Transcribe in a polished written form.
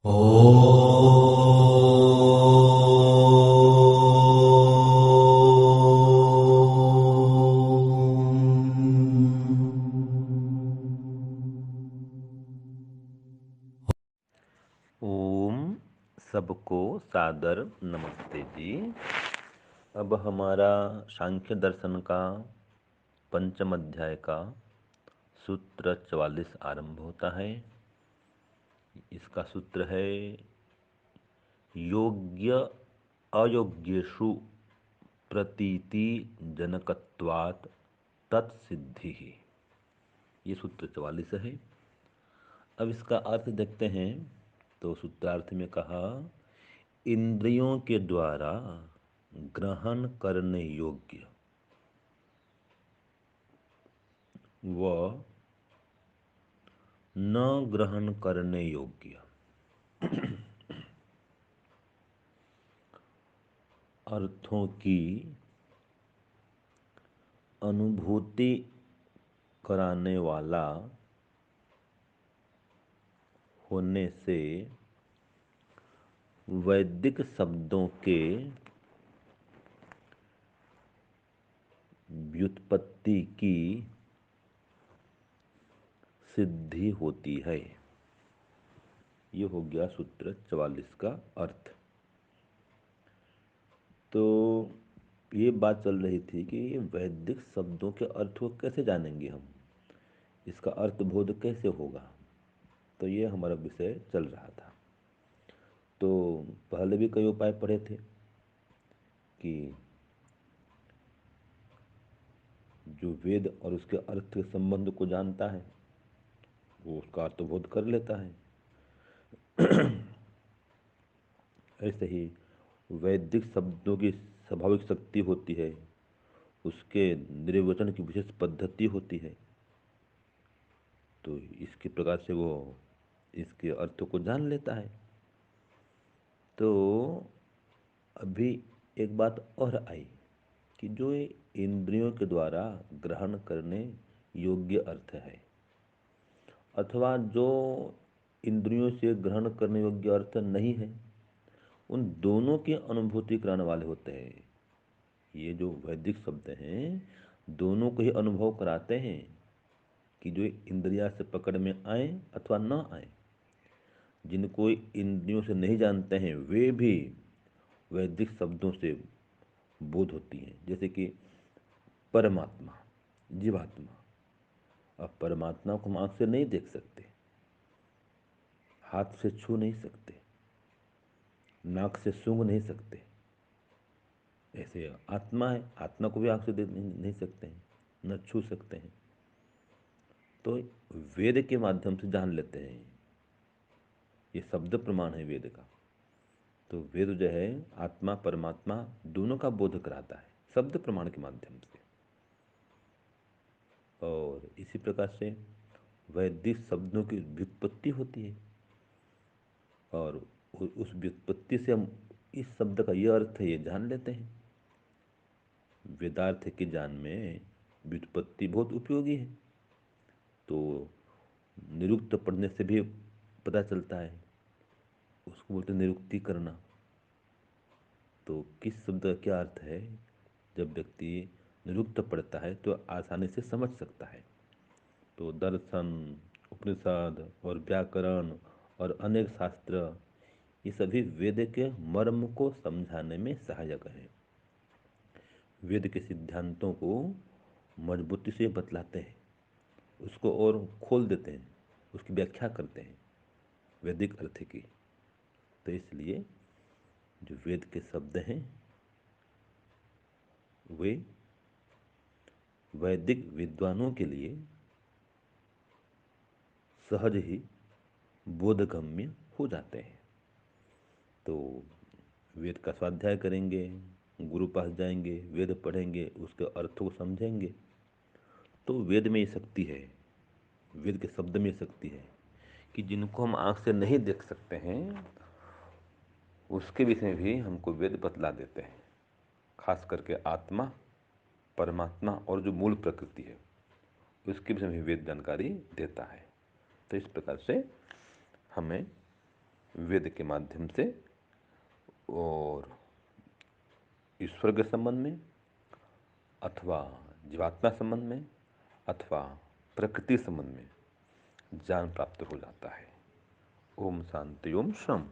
ओ ओम सबको सादर नमस्ते जी। अब हमारा सांख्य दर्शन का पंचम अध्याय का सूत्र 44 आरंभ होता है। इसका सूत्र है योग्य अयोग्येषु प्रतीति जनकत्वात् तत्सिद्धि। ये सूत्र 44 है। अब इसका अर्थ देखते हैं। तो सूत्रार्थ में कहा, इंद्रियों के द्वारा ग्रहण करने योग्य व न ग्रहण करने योग्य अर्थों की अनुभूति कराने वाला होने से वैदिक शब्दों के व्युत्पत्ति की सिद्धि होती है। ये हो गया सूत्र 44 का अर्थ। तो ये बात चल रही थी कि वैदिक शब्दों के अर्थ को कैसे जानेंगे हम, इसका अर्थ बोध कैसे होगा। तो ये हमारा विषय चल रहा था। तो पहले भी कई उपाय पढ़े थे कि जो वेद और उसके अर्थ के संबंध को जानता है वो उसका अर्थबोध कर लेता है। ऐसे ही वैदिक शब्दों की स्वाभाविक शक्ति होती है, उसके निर्वचन की विशेष पद्धति होती है। तो इसके प्रकार से वो इसके अर्थ को जान लेता है। तो अभी एक बात और आई कि जो ये इंद्रियों के द्वारा ग्रहण करने योग्य अर्थ है अथवा जो इंद्रियों से ग्रहण करने योग्य अर्थ नहीं है, उन दोनों की अनुभूति कराने वाले होते हैं। ये जो वैदिक शब्द हैं दोनों को ही अनुभव कराते हैं कि जो इंद्रिया से पकड़ में आए अथवा न आए। जिनको इंद्रियों से नहीं जानते हैं वे भी वैदिक शब्दों से बोध होती हैं। जैसे कि परमात्मा, जीवात्मा। अब परमात्मा को हम आँख से नहीं देख सकते, हाथ से छू नहीं सकते, नाक से सूंघ नहीं सकते। ऐसे आत्मा है, आत्मा को भी आँख से देख नहीं सकते हैं, न छू सकते हैं। तो वेद के माध्यम से जान लेते हैं। ये शब्द प्रमाण है वेद का। तो वेद जो है आत्मा परमात्मा दोनों का बोध कराता है शब्द प्रमाण के माध्यम से। और इसी प्रकार से वैदिक शब्दों की व्युत्पत्ति होती है और उस व्युत्पत्ति से हम इस शब्द का यह अर्थ है ये जान लेते हैं। वेदार्थ के ज्ञान में व्युत्पत्ति बहुत उपयोगी है। तो निरुक्त पढ़ने से भी पता चलता है, उसको बोलते निरुक्ति करना। तो किस शब्द का क्या अर्थ है, जब व्यक्ति निरुक्त पढ़ता है तो आसानी से समझ सकता है। तो दर्शन, उपनिषद और व्याकरण और अनेक शास्त्र ये सभी वेद के मर्म को समझाने में सहायक हैं। वेद के सिद्धांतों को मजबूती से बतलाते हैं, उसको और खोल देते हैं, उसकी व्याख्या करते हैं वैदिक अर्थ की। तो इसलिए जो वेद के शब्द हैं वे वैदिक विद्वानों के लिए सहज ही बोधगम्य हो जाते हैं। तो वेद का स्वाध्याय करेंगे, गुरु पास जाएंगे, वेद पढ़ेंगे, उसके अर्थ को समझेंगे। तो वेद में ये शक्ति है, वेद के शब्द में ये शक्ति है कि जिनको हम आँख से नहीं देख सकते हैं उसके विषय में भी हमको वेद बतला देते हैं। खास करके आत्मा, परमात्मा और जो मूल प्रकृति है उसके विषय में वेद जानकारी देता है। तो इस प्रकार से हमें वेद के माध्यम से, और ईश्वर के संबंध में अथवा जीवात्मा संबंध में अथवा प्रकृति संबंध में ज्ञान प्राप्त हो जाता है। ओम शांति ओम शम।